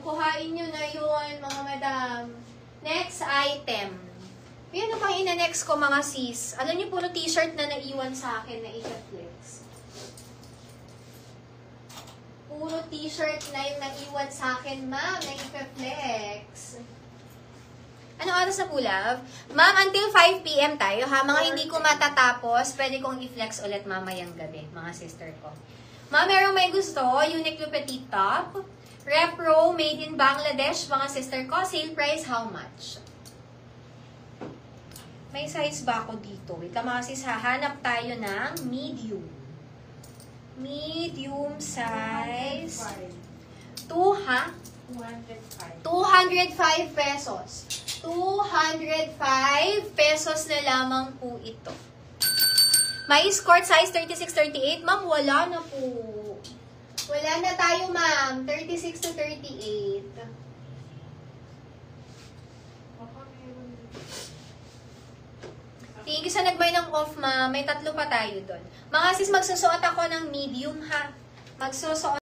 kuhain nyo na yun, mga madam. Next item. Yan na pang ina-next ko, mga sis. Alam niyo, puro t-shirt na naiwan sa akin na i-flex. Puro t-shirt na yung naiwan sa akin, ma'am, na i-flex. Ano oras na po, love? Ma'am, until 5 p.m. tayo, ha? Mga hindi ko matatapos, pwede kong i-flex ulit mamayang gabi, mga sister ko. Ma'am, merong may gusto, Uniqlo Petite Top. Repro, made in Bangladesh, mga sister ko. Sale price, how much? May size ba ako dito? Wait lang, mga sis, hahanap tayo ng medium. Medium size. 2, ha? 205 pesos. 205 pesos na lamang po ito. May escort size 36-38. Ma'am, wala na po. Wala na tayo, ma'am. 36 to 38. Thank you sa nagbay ng off, ma'am. May 3 pa tayo doon. Mga sis, magsusuot ako ng medium, ha? Magsusuot